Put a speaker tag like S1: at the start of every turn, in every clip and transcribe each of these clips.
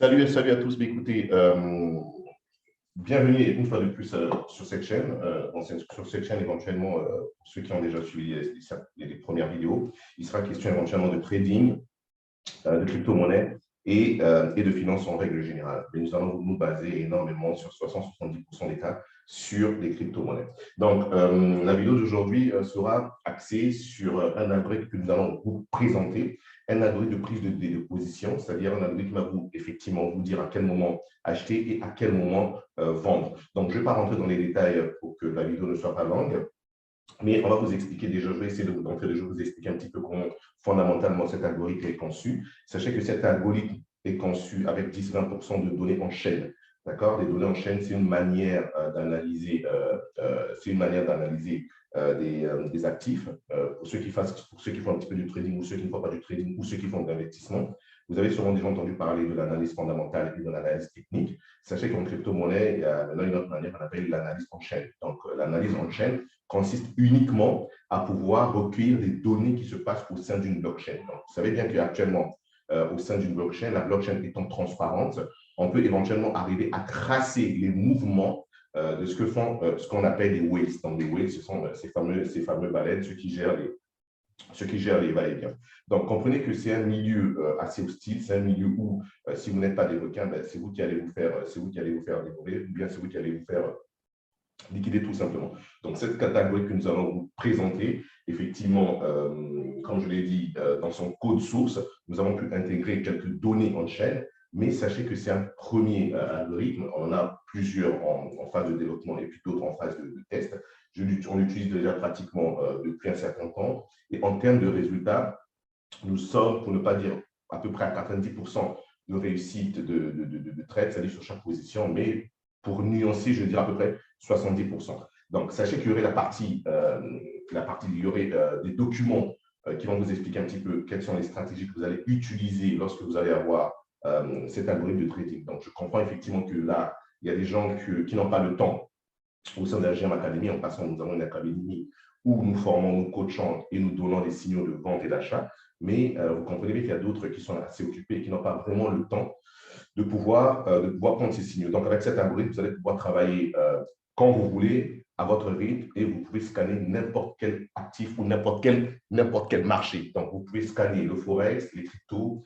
S1: Salut, salut à tous. Mais écoutez, bienvenue une fois de plus sur cette chaîne. Sur cette chaîne, éventuellement, pour ceux qui ont déjà suivi les premières vidéos, il sera question éventuellement de trading, de crypto-monnaie et de finances en règle générale. Mais nous allons nous baser énormément sur 60-70% des cas sur les crypto-monnaies. Donc, la vidéo d'aujourd'hui sera axée sur un algorithme que nous allons vous présenter, un algorithme de prise de position, c'est-à-dire un algorithme qui va effectivement vous dire à quel moment acheter et à quel moment vendre. Donc, je ne vais pas rentrer dans les détails pour que la vidéo ne soit pas longue. Mais on va vous expliquer déjà, je vais essayer d'entrer déjà vous expliquer un petit peu comment fondamentalement cet algorithme est conçu. Sachez que cet algorithme est conçu avec 10-20% de données en chaîne. D'accord? Les données en chaîne, c'est une manière d'analyser des actifs. Pour ceux qui font un petit peu du trading ou ceux qui ne font pas du trading ou ceux qui font de l'investissement. Vous avez sûrement déjà entendu parler de l'analyse fondamentale et de l'analyse technique. Sachez qu'en crypto-monnaie, il y a maintenant une autre manière qu'on appelle l'analyse en chaîne. Donc, l'analyse en chaîne consiste uniquement à pouvoir recueillir des données qui se passent au sein d'une blockchain. Donc, vous savez bien qu'actuellement, au sein d'une blockchain, la blockchain étant transparente, on peut éventuellement arriver à tracer les mouvements de ce qu'on appelle les whales. Donc, les whales, ce sont ces fameux baleines, ceux qui gèrent les va-et-vient. Donc, comprenez que c'est un milieu assez hostile, c'est un milieu où, si vous n'êtes pas des requins, ben, c'est vous qui allez vous faire dévorer, ou bien c'est vous qui allez vous faire liquider tout simplement. Donc, cette catégorie que nous allons vous présenter, effectivement, comme je l'ai dit, dans son code source, nous avons pu intégrer quelques données en chaîne, mais sachez que c'est un premier algorithme. On en a plusieurs en phase de développement et puis d'autres en phase de test. On l'utilise déjà pratiquement depuis un certain temps. Et en termes de résultats, nous sommes, pour ne pas dire à peu près à 90% de réussite de trade, c'est-à-dire sur chaque position, mais pour nuancer, je dirais à peu près 70%. Donc, sachez qu'il y aurait il y aurait des documents qui vont vous expliquer un petit peu quelles sont les stratégies que vous allez utiliser lorsque vous allez avoir cet algorithme de trading. Donc, je comprends effectivement que là, il y a des gens qui n'ont pas le temps au sein de la GM Academy. En passant, nous avons une académie où nous formons, nous coachons et nous donnons des signaux de vente et d'achat. Mais vous comprenez bien qu'il y a d'autres qui sont assez occupés et qui n'ont pas vraiment le temps de pouvoir prendre ces signaux. Donc, avec cet algorithme, vous allez pouvoir travailler quand vous voulez, à votre rythme, et vous pouvez scanner n'importe quel actif ou n'importe quel marché. Donc, vous pouvez scanner le forex, les cryptos,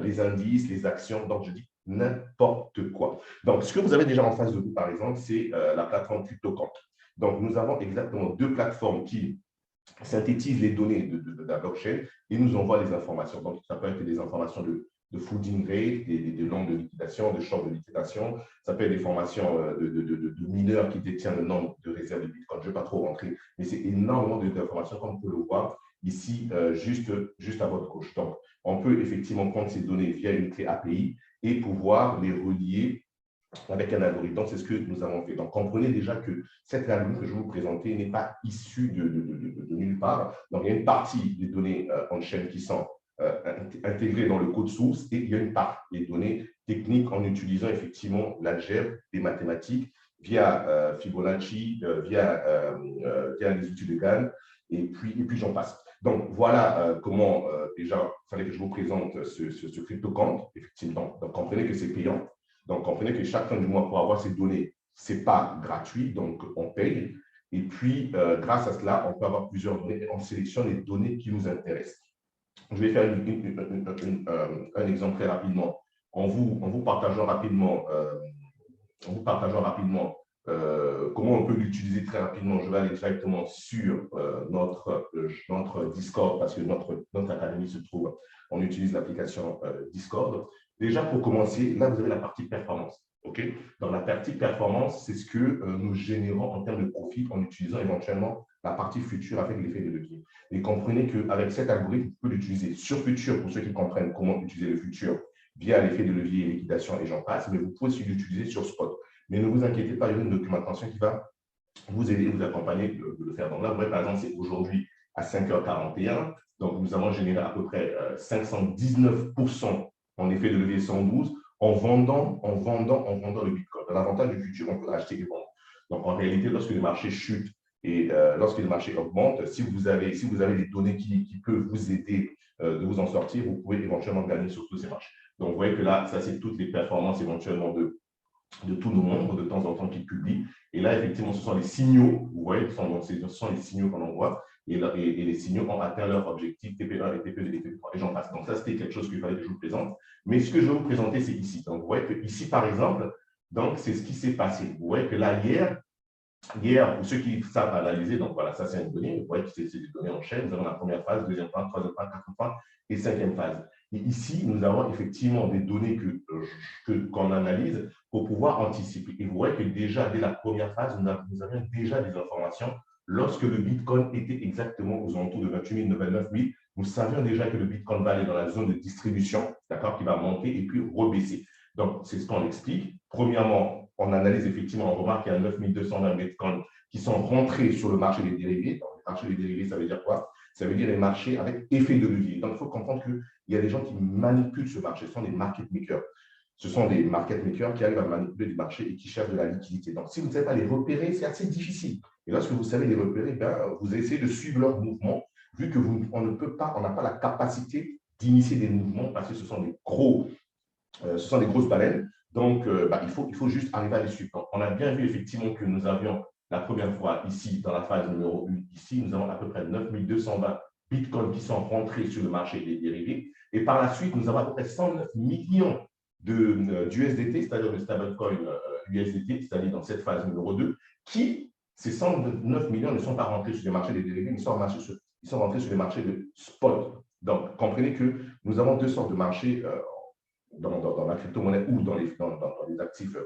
S1: les indices, les actions. Donc, je dis n'importe quoi. Donc, ce que vous avez déjà en face de vous, par exemple, c'est la plateforme CryptoCamp. Donc, nous avons exactement deux plateformes qui synthétisent les données de la blockchain et nous envoient les informations. Donc, ça peut être des informations de flooding rate, de longues de liquidation, de short de liquidation. Ça peut être des formations de mineurs qui détiennent le nombre de réserves de Bitcoin. Je ne vais pas trop rentrer, mais c'est énormément d'informations, comme vous pouvez le voir ici, juste à votre gauche. Donc, on peut effectivement prendre ces données via une clé API et pouvoir les relier avec un algorithme. Donc, c'est ce que nous avons fait. Donc, comprenez déjà que cet algorithme que je vais vous présenter n'est pas issu de nulle part. Donc, il y a une partie des données en chaîne qui sont intégrées dans le code source et il y a une part des données techniques en utilisant effectivement l'algèbre, des mathématiques, via Fibonacci, via les outils de Gann, et puis j'en passe. Donc, voilà comment déjà, il fallait que je vous présente ce CryptoCamp, effectivement. Donc, comprenez que c'est payant. Donc, comprenez que chaque fin du mois, pour avoir ces données, ce n'est pas gratuit, donc on paye. Et puis, grâce à cela, on peut avoir plusieurs données et on sélectionne les données qui nous intéressent. Je vais faire un exemple très rapidement. En vous partageant rapidement, comment on peut l'utiliser très rapidement. Je vais aller directement sur notre Discord parce que notre académie se trouve, on utilise l'application Discord. Déjà, pour commencer, là, vous avez la partie performance. Okay? Dans la partie performance, c'est ce que nous générons en termes de profit en utilisant éventuellement la partie future avec l'effet de levier. Et comprenez qu'avec cet algorithme, vous pouvez l'utiliser sur futur pour ceux qui comprennent comment utiliser le futur via l'effet de levier, liquidation et j'en passe, mais vous pouvez aussi l'utiliser sur spot. Mais ne vous inquiétez pas, il y a une documentation qui va vous aider, vous accompagner de le faire. Donc là, vous voyez, par exemple, c'est aujourd'hui à 5h41. Donc, nous avons généré à peu près 519% en effet de levier 112 en vendant le Bitcoin. L'avantage du futur, on peut acheter et vendre. Donc, en réalité, lorsque le marché chute et lorsque le marché augmente, si vous avez des données qui peuvent vous aider de vous en sortir, vous pouvez éventuellement gagner sur tous ces marchés. Donc, vous voyez que là, ça, c'est toutes les performances éventuellement de tous nos membres de temps en temps qui publient. Et là, effectivement, ce sont les signaux, vous voyez, ce sont les signaux qu'on envoie. Et les signaux ont atteint leur objectif TP1 et TP2 et TP3. Et j'en passe. Donc, ça, c'était quelque chose qu'il fallait que je vous présente. Mais ce que je vais vous présenter, c'est ici. Donc, vous voyez que ici, par exemple, donc, c'est ce qui s'est passé. Vous voyez que là, hier, pour ceux qui savent analyser, donc voilà, ça, c'est une donnée. Vous voyez que c'est des données en chaîne. Nous avons la première phase, deuxième phase, troisième phase, quatrième phase et cinquième phase. Et ici, nous avons effectivement des données qu'on analyse pour pouvoir anticiper. Et vous voyez que déjà, dès la première phase, nous avions déjà des informations. Lorsque le Bitcoin était exactement aux alentours de 28 000, 29 000, nous savions déjà que le Bitcoin va aller dans la zone de distribution, d'accord, qui va monter et puis rebaisser. Donc, c'est ce qu'on explique. Premièrement, on analyse effectivement, on remarque qu'il y a 9 220 Bitcoins qui sont rentrés sur le marché des dérivés. Donc, le marché des dérivés, ça veut dire quoi? Ça veut dire les marchés avec effet de levier. Donc, il faut comprendre qu'il y a des gens qui manipulent ce marché. Ce sont des market makers. Ce sont des market makers qui arrivent à manipuler du marché et qui cherchent de la liquidité. Donc, si vous ne savez pas les repérer, c'est assez difficile. Et lorsque vous savez les repérer, ben, vous essayez de suivre leur mouvement, vu que on n'a pas la capacité d'initier des mouvements parce que ce sont des grosses baleines. Donc, il faut juste arriver à les suivre. Donc, on a bien vu effectivement que nous avions la première fois ici, dans la phase numéro 1, ici, nous avons à peu près 9 220 bitcoins qui sont rentrés sur le marché des dérivés. Et par la suite, nous avons à peu près 109 millions d'USDT, c'est-à-dire le stablecoin USDT, c'est-à-dire dans cette phase numéro 2, ces 109 millions ne sont pas rentrés sur les marchés des dérivés, ils sont rentrés sur les marchés de spot. Donc, comprenez que nous avons deux sortes de marchés dans la crypto-monnaie ou dans les actifs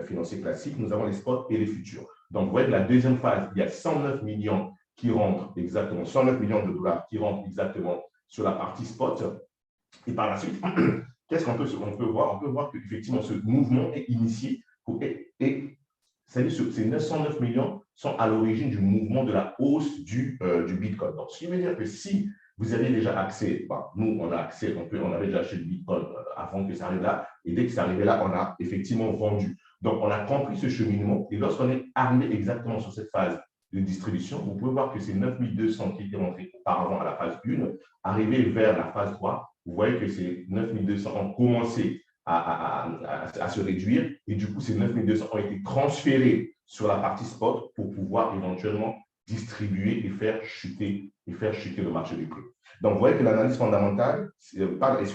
S1: financiers classiques. Nous avons les spots et les futurs. Donc, vous voyez que la deuxième phase, il y a 109 millions qui rentrent exactement, 109 millions de dollars qui rentrent exactement sur la partie spot. Et par la suite, qu'est-ce qu'on peut voir? On peut voir qu'effectivement, ce mouvement est initié c'est-à-dire que ces 909 millions sont à l'origine du mouvement de la hausse du Bitcoin. Donc, ce qui veut dire que si vous avez déjà accès, nous, on a accès, on avait déjà acheté le Bitcoin avant que ça arrive là, et dès que c'est arrivé là, on a effectivement vendu. Donc, on a compris ce cheminement, et lorsqu'on est arrivé exactement sur cette phase de distribution, vous pouvez voir que ces 9200 qui étaient rentrés auparavant à la phase 1, arrivés vers la phase 3, vous voyez que ces 9200 ont commencé à se réduire, et du coup, ces 9200 ont été transférés sur la partie spot pour pouvoir éventuellement distribuer et faire chuter le marché des prix. Donc, vous voyez que l'analyse fondamentale, pas l'analyse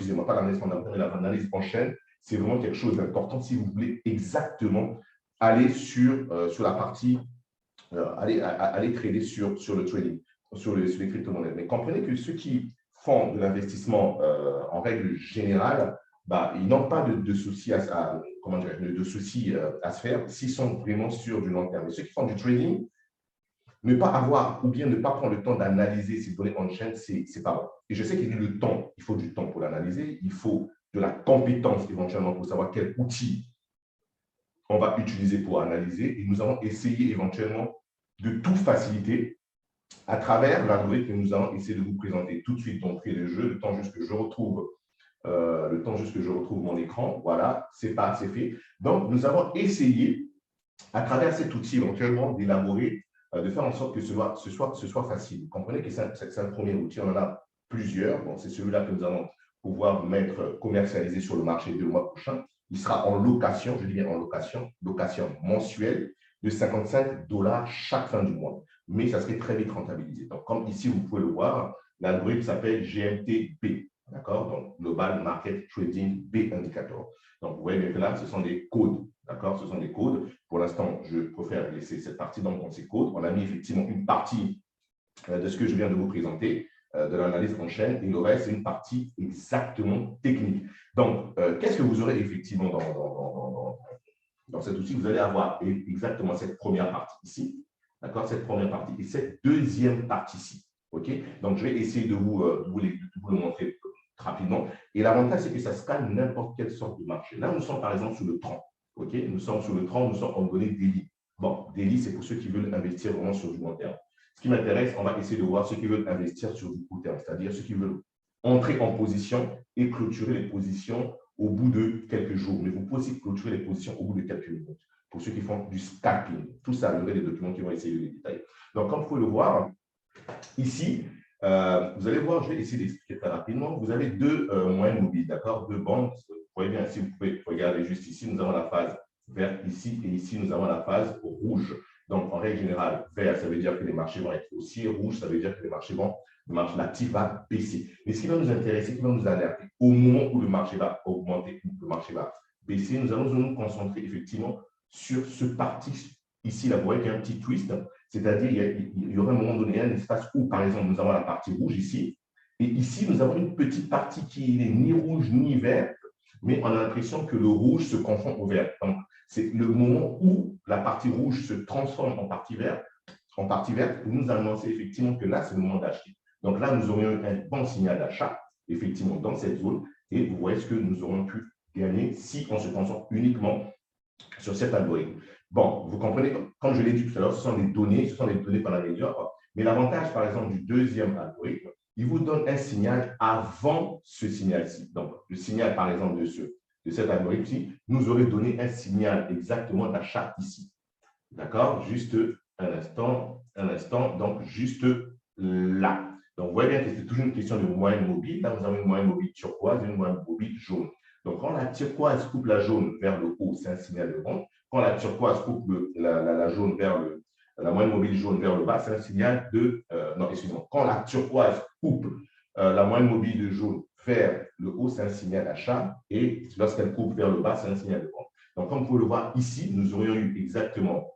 S1: fondamentale, mais l'analyse en chaîne, c'est vraiment quelque chose d'important si vous voulez exactement aller sur la partie, aller trader sur le trading, sur les crypto-monnaies. Mais comprenez que ceux qui font de l'investissement en règle générale, ils n'ont pas de soucis à se faire s'ils sont vraiment sur du long terme. Mais ceux qui font du trading, ne pas avoir ou bien ne pas prendre le temps d'analyser ces données on chaîne, c'est pas bon. Et je sais qu'il y a le temps, il faut du temps pour l'analyser, il faut de la compétence éventuellement pour savoir quel outil on va utiliser pour analyser. Et nous allons essayer éventuellement de tout faciliter à travers l'algorithme que nous allons essayer de vous présenter tout de suite. Donc, le jeu, le temps juste que je retrouve mon écran. Voilà, c'est fait. Donc, nous avons essayé, à travers cet outil éventuellement, d'élaborer, de faire en sorte que ce soit facile. Vous comprenez que c'est un premier outil, on en a plusieurs. Bon, c'est celui-là que nous allons pouvoir commercialiser sur le marché le mois prochain. Il sera en location, je dis bien en location mensuelle de $55 chaque fin du mois. Mais ça serait très vite rentabilisé. Donc, comme ici, vous pouvez le voir, l'algorithme s'appelle GMTB. D'accord? Donc, Global Market Trading B Indicator. Donc, vous voyez bien que là, ce sont des codes. D'accord? Ce sont des codes. Pour l'instant, je préfère laisser cette partie dans ces codes. On a mis effectivement une partie de ce que je viens de vous présenter, de l'analyse en chaîne, et le reste, c'est une partie exactement technique. Donc, qu'est-ce que vous aurez effectivement dans cet outil? Vous allez avoir exactement cette première partie ici, d'accord? Cette première partie et cette deuxième partie ici. OK? Donc, je vais essayer de vous le montrer rapidement. Et l'avantage, c'est que ça scanne n'importe quelle sorte de marché. Là, nous sommes par exemple sur le 30. OK? Nous sommes sur le 30, nous sommes en données daily. Bon, daily, c'est pour ceux qui veulent investir vraiment sur du long terme. Ce qui m'intéresse, on va essayer de voir ceux qui veulent investir sur du court terme, c'est-à-dire ceux qui veulent entrer en position et clôturer les positions au bout de quelques jours. Mais vous pouvez aussi clôturer les positions au bout de quelques minutes. Pour ceux qui font du scalping, tout ça, vous aurez des documents qui vont essayer de les détailler. Donc, comme vous pouvez le voir, ici, Vous allez voir, je vais essayer d'expliquer très rapidement. Vous avez deux moyennes mobiles, d'accord? Deux bandes. Vous voyez bien, si vous pouvez regarder juste ici, nous avons la phase verte ici, et ici, nous avons la phase rouge. Donc, en règle générale, vert, ça veut dire que les marchés vont être haussiers, rouge, ça veut dire que les marchés vont, le marché l'actif va baisser. Mais ce qui va nous intéresser, qui va nous alerter, au moment où le marché va augmenter, où le marché va baisser, nous allons nous concentrer effectivement sur ce parti ici. Là, vous voyez qu'il y a un petit twist, c'est-à-dire il y aura un moment donné un espace où, par exemple, nous avons la partie rouge ici, et ici, nous avons une petite partie qui n'est ni rouge ni verte, mais on a l'impression que le rouge se confond au vert. Donc, c'est le moment où la partie rouge se transforme en partie verte, pour nous annoncer effectivement que là, c'est le moment d'acheter. Donc là, nous aurions un bon signal d'achat, effectivement, dans cette zone, et vous voyez ce que nous aurions pu gagner si on se concentre uniquement sur cet algorithme. Bon, vous comprenez, comme je l'ai dit tout à l'heure, ce sont des données pendant les heures, mais l'avantage, par exemple, du deuxième algorithme, il vous donne un signal avant ce signal-ci. Donc, le signal, par exemple, de cet algorithme-ci nous aurait donné un signal exactement d'achat ici. D'accord? Juste un instant, donc juste là. Donc, vous voyez bien que c'est toujours une question de moyenne mobile. Là, nous avons une moyenne mobile turquoise et une moyenne mobile jaune. Donc, quand la turquoise coupe la jaune vers le haut, c'est un signal de vente. Quand la turquoise coupe la jaune vers la moyenne mobile jaune vers le bas, c'est un signal de… non, excusez-moi. Quand la turquoise coupe la moyenne mobile de jaune vers le haut, c'est un signal d'achat. Et lorsqu'elle coupe vers le bas, c'est un signal de vente. Donc, comme vous pouvez le voir ici, nous aurions eu exactement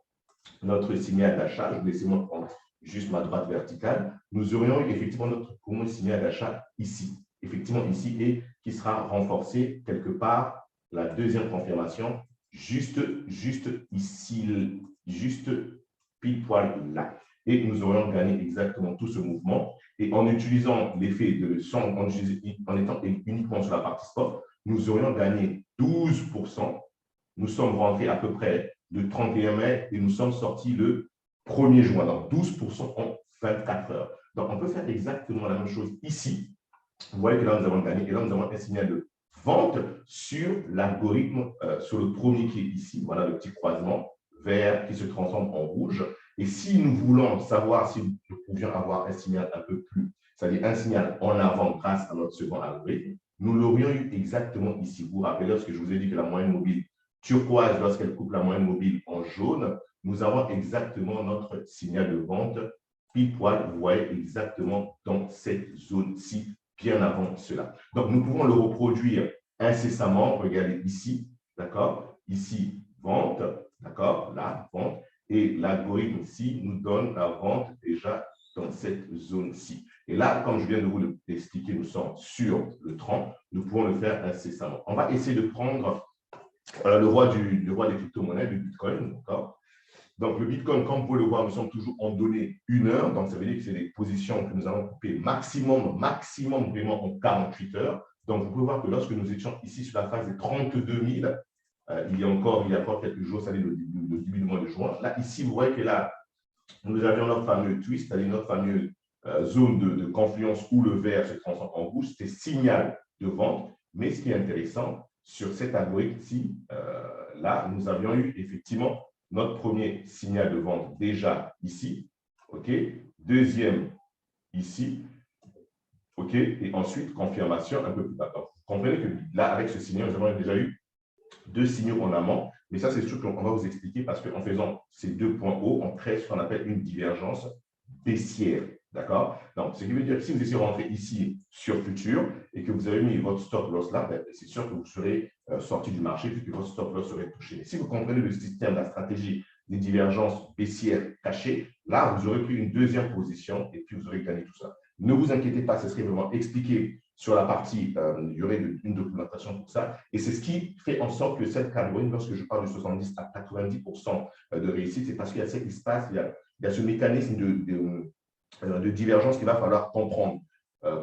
S1: notre signal d'achat. Je vais essayer de prendre juste ma droite verticale. Nous aurions eu effectivement notre premier signal d'achat ici, effectivement ici, et qui sera renforcé quelque part, la deuxième confirmation, juste ici, juste pile poil là. Et nous aurions gagné exactement tout ce mouvement. Et en utilisant l'effet de en étant uniquement sur la partie spot, nous aurions gagné 12%. Nous sommes rentrés à peu près le 31 mai et nous sommes sortis le 1er juin, donc 12% en 24 heures. Donc, on peut faire exactement la même chose ici. Vous voyez que là, nous avons gagné et là, nous avons un signal de vente sur l'algorithme, sur le premier qui est ici. Voilà le petit croisement vert qui se transforme en rouge. Et si nous voulons savoir si nous pouvions avoir un signal un peu plus, c'est-à-dire un signal en avant grâce à notre second algorithme, nous l'aurions eu exactement ici. Vous vous rappelez lorsque je vous ai dit que la moyenne mobile turquoise, lorsqu'elle coupe la moyenne mobile en jaune, nous avons exactement notre signal de vente pile poil, vous voyez exactement dans cette zone-ci, bien avant cela. Donc, nous pouvons le reproduire incessamment. Regardez ici, d'accord? Ici, vente, d'accord? Là, vente. Et l'algorithme ici nous donne la vente déjà dans cette zone-ci. Et là, comme je viens de vous l'expliquer, nous sommes sur le 30, nous pouvons le faire incessamment. On va essayer de prendre le roi des crypto-monnaies, du Bitcoin, d'accord? Donc, le Bitcoin, comme vous pouvez le voir, nous sommes toujours en données 1 heure. Donc, ça veut dire que c'est des positions que nous allons couper maximum vraiment en 48 heures. Donc, vous pouvez voir que lorsque nous étions ici sur la phase des 32 000, il y a encore quelques jours, ça allait le début du mois de juin. Là, ici, vous voyez que là, nous avions notre fameux twist, c'est-à-dire notre fameuse zone de confluence où le vert se transforme en rouge. C'était signal de vente. Mais ce qui est intéressant, sur cet algorithme-ci, là, nous avions eu effectivement notre premier signal de vente déjà ici, OK? Deuxième ici, OK? Et ensuite, confirmation un peu plus bas. Donc, vous comprenez que là, avec ce signal, nous avons déjà eu 2 signaux en amont, mais ça, c'est sûr qu'on va vous expliquer parce qu'en faisant ces 2 points hauts, on crée ce qu'on appelle une divergence baissière. D'accord? Donc, ce qui veut dire que si vous essayez de rentrer ici sur futur et que vous avez mis votre stop loss là, ben, c'est sûr que vous serez sorti du marché puisque votre stop loss serait touché. Mais si vous comprenez le système, la stratégie des divergences baissières cachées, là, vous aurez pris une deuxième position et puis vous aurez gagné tout ça. Ne vous inquiétez pas, ce serait vraiment expliqué sur la partie, il y aurait une documentation pour ça. Et c'est ce qui fait en sorte que cette catégorie, lorsque je parle de 70 à 90% de réussite, c'est parce qu'il y a cet espace, il y a ce mécanisme de divergence qu'il va falloir comprendre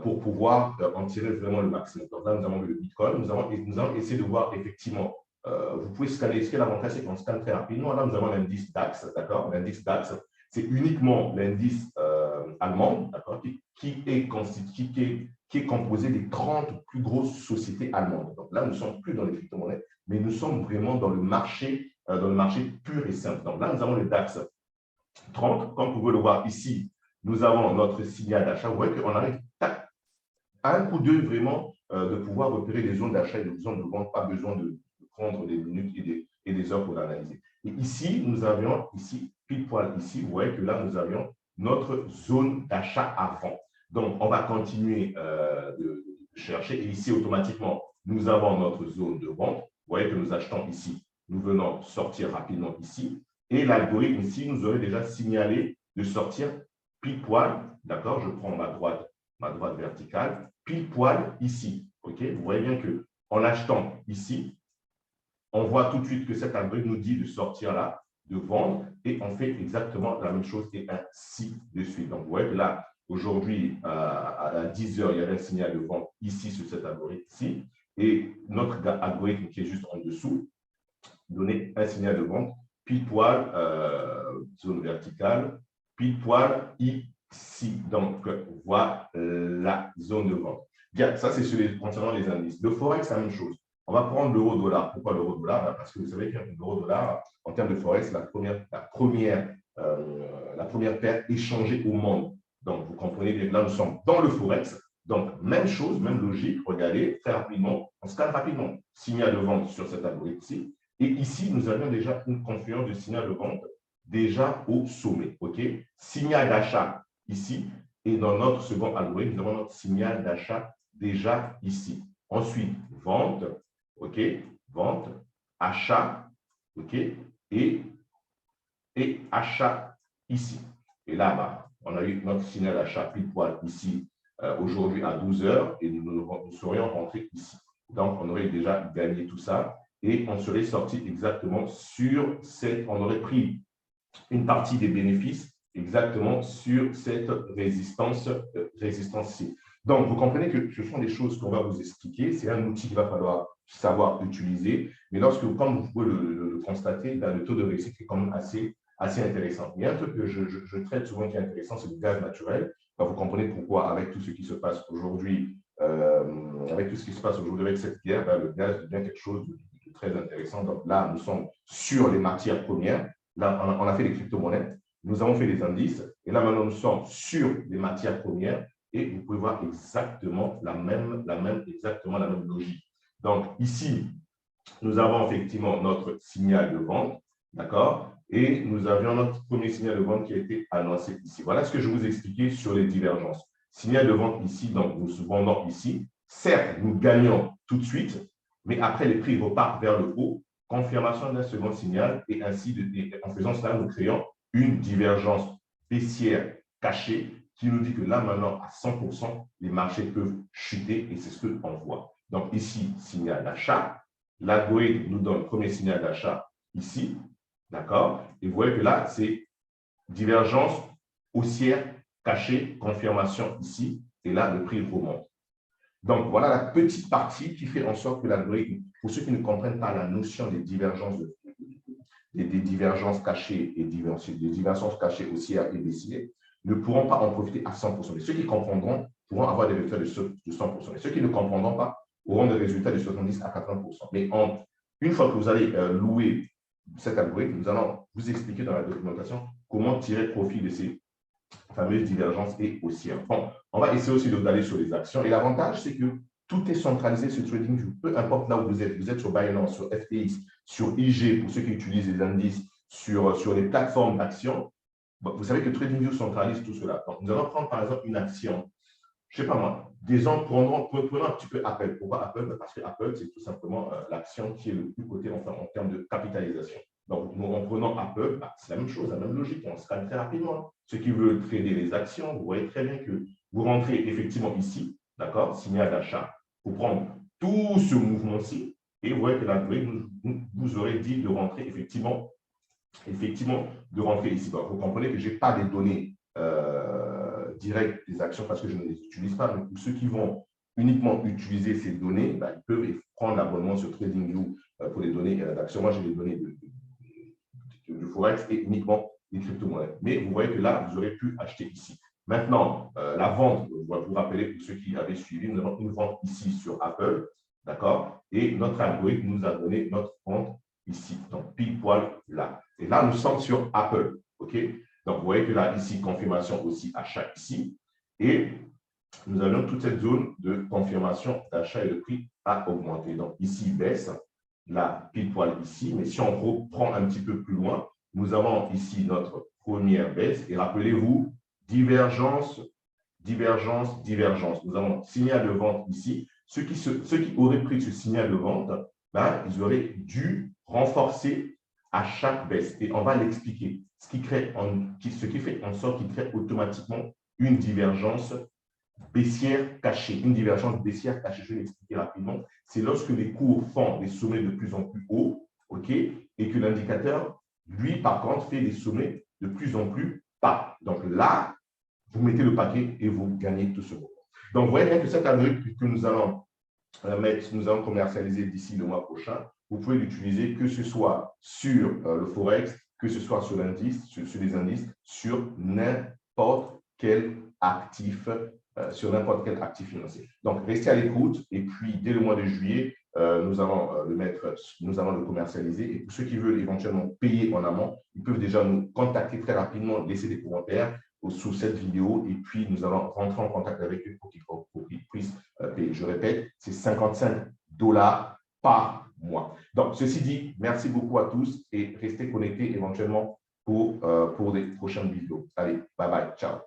S1: pour pouvoir en tirer vraiment le maximum. Donc là, nous avons le Bitcoin, nous allons essayer de voir effectivement, vous pouvez scanner, ce qui est l'avantage, c'est qu'on scanne très rapidement. Là, nous avons l'indice DAX, d'accord? L'indice DAX, c'est uniquement l'indice allemand, d'accord, qui est composé des 30 plus grosses sociétés allemandes. Donc là, nous ne sommes plus dans les crypto-monnaies, mais nous sommes vraiment dans le marché pur et simple. Donc là, nous avons le DAX 30, comme vous pouvez le voir ici, nous avons notre signal d'achat. Vous voyez qu'on arrive à un coup d'œil vraiment de pouvoir repérer des zones d'achat et des zones de vente, pas besoin de prendre des minutes et des heures pour l'analyser. Et ici, nous avions, ici, pile poil ici, vous voyez que là, nous avions notre zone d'achat à vendre. Donc, on va continuer de chercher. Et ici, automatiquement, nous avons notre zone de vente. Vous voyez que nous achetons ici. Nous venons sortir rapidement ici. Et l'algorithme ici nous aurait déjà signalé de sortir pile poil. D'accord? Je prends ma droite verticale, pile poil ici. OK? Vous voyez bien qu'en achetant ici, on voit tout de suite que cet algorithme nous dit de sortir là, de vendre, et on fait exactement la même chose et ainsi de suite. Donc, vous voyez que là, aujourd'hui, à 10 heures, il y avait un signal de vente ici sur cet algorithme-ci, et notre algorithme qui est juste en dessous donnait un signal de vente pile poil, zone verticale, pile poil ici. Donc, voilà la zone de vente. Bien, ça, c'est concernant les indices. Le Forex, c'est la même chose. On va prendre l'euro-dollar. Pourquoi l'euro-dollar? Parce que vous savez qu'un euro-dollar, en termes de Forex, la première paire échangée au monde. Donc, vous comprenez bien que là, nous sommes dans le Forex. Donc, même chose, même logique. Regardez, très rapidement, on scanne rapidement. Signal de vente sur cet algorithme-ci. Et ici, nous avions déjà une confluence de signal de vente déjà au sommet. OK? Signal d'achat ici. Et dans notre second algorithme, nous avons notre signal d'achat déjà ici. Ensuite, vente. OK? Vente, achat. OK? Et achat ici. Et là, bah, on a eu notre signal d'achat pile poil ici aujourd'hui à 12 heures et nous serions rentrés ici. Donc, on aurait déjà gagné tout ça et on serait sorti exactement sur cette, on aurait pris une partie des bénéfices exactement sur cette résistance-ci. Donc, vous comprenez que ce sont des choses qu'on va vous expliquer. C'est un outil qu'il va falloir savoir utiliser. Mais lorsque, comme vous pouvez le constater, là, le taux de réussite est quand même assez intéressant. Il y a un truc que je traite souvent qui est intéressant, c'est le gaz naturel. Vous comprenez pourquoi, avec tout ce qui se passe aujourd'hui, avec cette guerre, ben, le gaz devient quelque chose de très intéressant. Donc là, nous sommes sur les matières premières. Là, on a fait les crypto-monnaies, nous avons fait les indices, et là, maintenant, nous sommes sur les matières premières, et vous pouvez voir exactement la même logique. Donc, ici, nous avons effectivement notre signal de vente, d'accord? Et nous avions notre premier signal de vente qui a été annoncé ici. Voilà ce que je vous expliquais sur les divergences. Signal de vente ici, donc nous vendons ici. Certes, nous gagnons tout de suite, mais après, les prix repartent vers le haut. Confirmation d'un second signal, et ainsi, en faisant cela, nous créons une divergence baissière cachée qui nous dit que là, maintenant, à 100%, les marchés peuvent chuter, et c'est ce qu'on voit. Donc ici, signal d'achat. L'algorithme nous donne le premier signal d'achat ici, d'accord? Et vous voyez que là, c'est divergence haussière cachée, confirmation ici, et là, le prix remonte. Donc, voilà la petite partie qui fait en sorte que l'algorithme, pour ceux qui ne comprennent pas la notion des divergences, des divergences cachées et des divergences cachées haussières et baissières, ne pourront pas en profiter à 100%. Et ceux qui comprendront pourront avoir des résultats de 100%. Et ceux qui ne comprendront pas auront des résultats de 70 à 80%. Mais une fois que vous allez louer cet algorithme, nous allons vous expliquer dans la documentation comment tirer profit de ces fameuses divergences et haussières. Bon, on va essayer aussi d'aller sur les actions. Et l'avantage, c'est que tout est centralisé sur TradingView. Peu importe là où vous êtes sur Binance, sur FTX, sur IG, pour ceux qui utilisent les indices, sur les plateformes d'actions. Bon, vous savez que TradingView centralise tout cela. Donc, nous allons prendre par exemple une action. Je ne sais pas moi, des gens prenons un petit peu Apple. Pourquoi Apple? Parce que Apple, c'est tout simplement l'action qui est le plus cotée en termes de capitalisation. Donc, nous, en prenant Apple, bah, c'est la même chose, la même logique. On scanne très rapidement. Ceux qui veulent trader les actions, vous voyez très bien que vous rentrez effectivement ici, d'accord, signal d'achat, pour prendre tout ce mouvement-ci, et vous voyez que l'algorithme vous aurait dit de rentrer effectivement de rentrer ici. Donc, vous comprenez que je n'ai pas des données directes des actions parce que je ne les utilise pas. Mais pour ceux qui vont uniquement utiliser ces données, bah, ils peuvent prendre l'abonnement sur TradingView pour les données d'actions. Moi, j'ai les données de Forex et uniquement des crypto-monnaies. Mais vous voyez que là, vous aurez pu acheter ici. Maintenant, la vente, je vais vous rappeler pour ceux qui avaient suivi, nous avons une vente ici sur Apple, d'accord? Et notre algorithme nous a donné notre vente ici, donc pile poil là. Et là, nous sommes sur Apple, OK? Donc, vous voyez que là, ici, confirmation aussi achat ici. Et nous avons toute cette zone de confirmation d'achat et le prix a augmenté. Donc, ici, il baisse, là, pile poil ici. Mais si on reprend un petit peu plus loin, nous avons ici notre première baisse. Et rappelez-vous, divergence, divergence, divergence. Nous avons signal de vente ici. Ceux qui auraient pris ce signal de vente, ben, ils auraient dû renforcer à chaque baisse. Et on va l'expliquer. Ce qui fait en sorte qu'il crée automatiquement une divergence baissière cachée. Une divergence baissière cachée, je vais l'expliquer rapidement. C'est lorsque les cours font des sommets de plus en plus hauts, OK, et que l'indicateur, lui, par contre, fait des sommets de plus en plus bas. Donc là, vous mettez le paquet et vous gagnez tout ce moment. Donc, vous voyez bien que cet algorithme que nous allons commercialiser d'ici le mois prochain, vous pouvez l'utiliser que ce soit sur le Forex, que ce soit sur l'indice, sur les indices, sur n'importe quel actif, financier. Donc, restez à l'écoute et puis dès le mois de juillet, nous allons le commercialiser. Et pour ceux qui veulent éventuellement payer en amont, ils peuvent déjà nous contacter très rapidement, laisser des commentaires sous cette vidéo et puis nous allons rentrer en contact avec eux pour qu'ils puissent payer. Je répète, c'est $55 par mois. Donc, ceci dit, merci beaucoup à tous et restez connectés éventuellement pour des prochaines vidéos. Allez, bye bye, ciao.